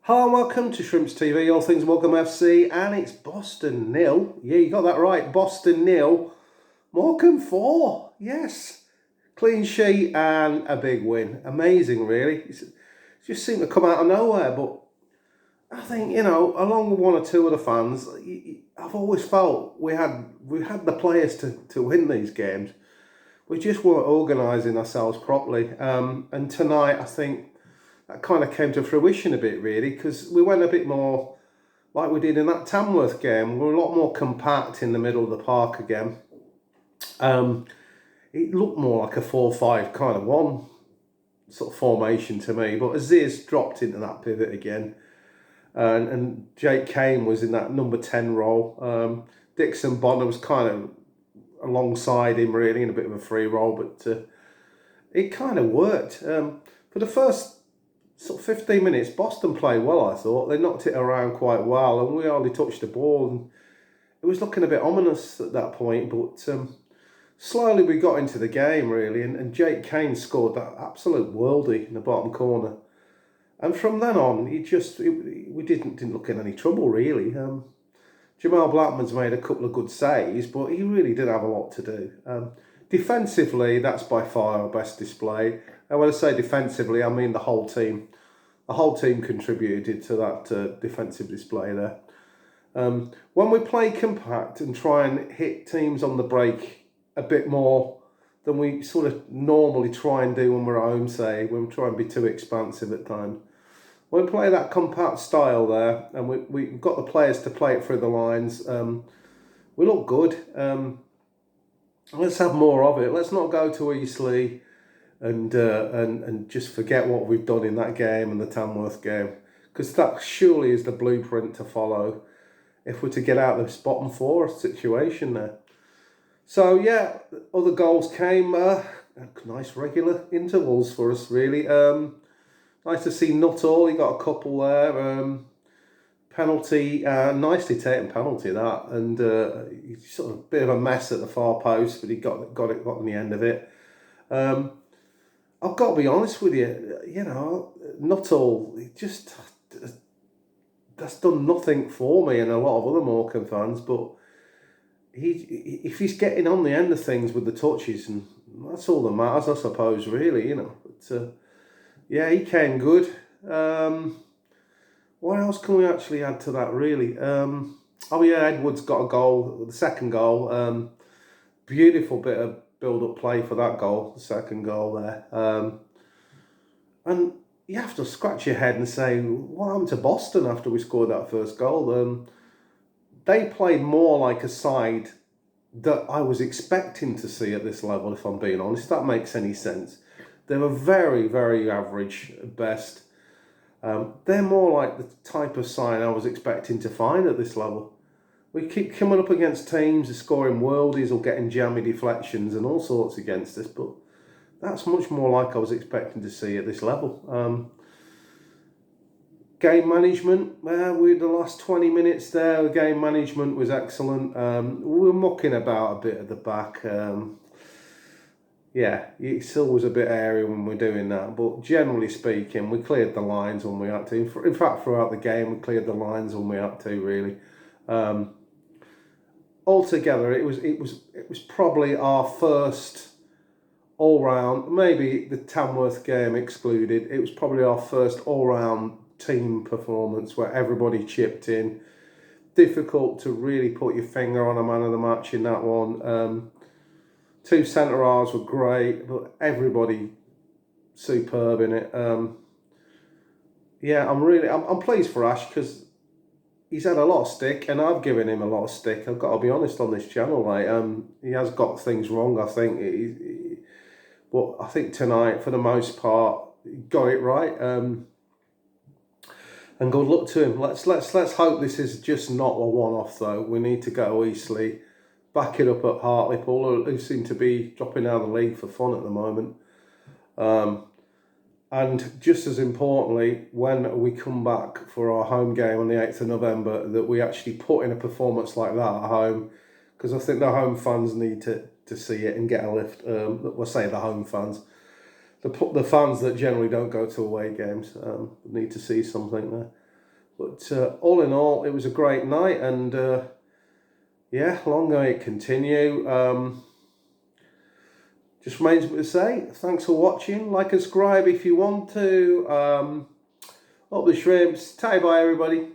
Hello and welcome to Shrimps TV, all things Morecambe FC, and it's Boston 0. Yeah, you got that right. Boston 0, Morecambe 4. Yes. Clean sheet and a big win. Amazing, really. It just seemed to come out of nowhere, but I think, along with one or two of the fans, I've always felt we had the players to win these games. We just weren't organising ourselves properly. And tonight, I think that kind of came to fruition a bit, really, because we went a bit more like we did in that Tamworth game. We were a lot more compact in the middle of the park again. It looked more like a 4-5 kind of one sort of formation to me, but Aziz dropped into that pivot again, and Jake Kane was in that number 10 role. Dixon Bonner was kind of alongside him, really, in a bit of a free role, but it kind of worked. For the first sort of 15 minutes, Boston played well, I thought. They knocked it around quite well, and we hardly touched the ball. And it was looking a bit ominous at that point, but slowly we got into the game, really, and Jake Kane scored that absolute worldie in the bottom corner. And from then on, we didn't look in any trouble, really. Jamal Blackman's made a couple of good saves, but he really did have a lot to do. Defensively, that's by far our best display. And when I say defensively, I mean the whole team. The whole team contributed to that defensive display there. When we play compact and try and hit teams on the break a bit more than we sort of normally try and do when we're at home, say, when we try and be too expansive at times. When we play that compact style there, and we've got the players to play it through the lines, we look good. Let's have more of it. Let's not go to Eastleigh and just forget what we've done in that game and the Tamworth game, because that surely is the blueprint to follow if we're to get out of this bottom four situation there. So yeah, other goals came, nice regular intervals for us, really. Nice to see Nuttall, he got a couple there. Penalty, nicely taken penalty that, and he's sort of a bit of a mess at the far post, but he got in the end of it. I've got to be honest with you, Nuttall, that's done nothing for me and a lot of other Morecambe fans, but if he's getting on the end of things with the touches, and that's all that matters, I suppose, really, But yeah, he came good. What else can we actually add to that, really? Edwards got a goal, the second goal. Beautiful bit of build-up play for that goal, the second goal there. And you have to scratch your head and say, what happened to Boston after we scored that first goal? They played more like a side that I was expecting to see at this level, if I'm being honest. If that makes any sense. They were very, very average at best. They're more like the type of side I was expecting to find at this level. We keep coming up against teams who are scoring worldies or getting jammy deflections and all sorts against us, but that's much more like I was expecting to see at this level. Game management, with the last 20 minutes there, the game management was excellent. We were mucking about a bit at the back. Yeah, it's always a bit airy when we're doing that, but generally speaking, we cleared the lines when we had to. In fact, throughout the game, we cleared the lines when we had to, really. Altogether, it was probably our first all-round, maybe the Tamworth game excluded, it was probably our first all-round team performance where everybody chipped in. Difficult to really put your finger on a man of the match in that one. Two centre-halves were great, but everybody superb in it. Yeah, I'm pleased for Ash, because he's had a lot of stick, and I've given him a lot of stick. I've got to be honest on this channel. He has got things wrong, I think. But I think tonight, for the most part, he got it right. And good luck to him. Let's hope this is just not a one-off, though. We need to go to Eastleigh, back it up at Hartlepool, who seem to be dropping out of the league for fun at the moment. And just as importantly, when we come back for our home game on the 8th of November, that we actually put in a performance like that at home, because I think the home fans need to see it and get a lift. We'll say the home fans. The fans that generally don't go to away games need to see something there. But all in all, it was a great night, and yeah, long may it continue. Just remains but to say, thanks for watching. Like and subscribe if you want to. Up the shrimps. Bye, everybody.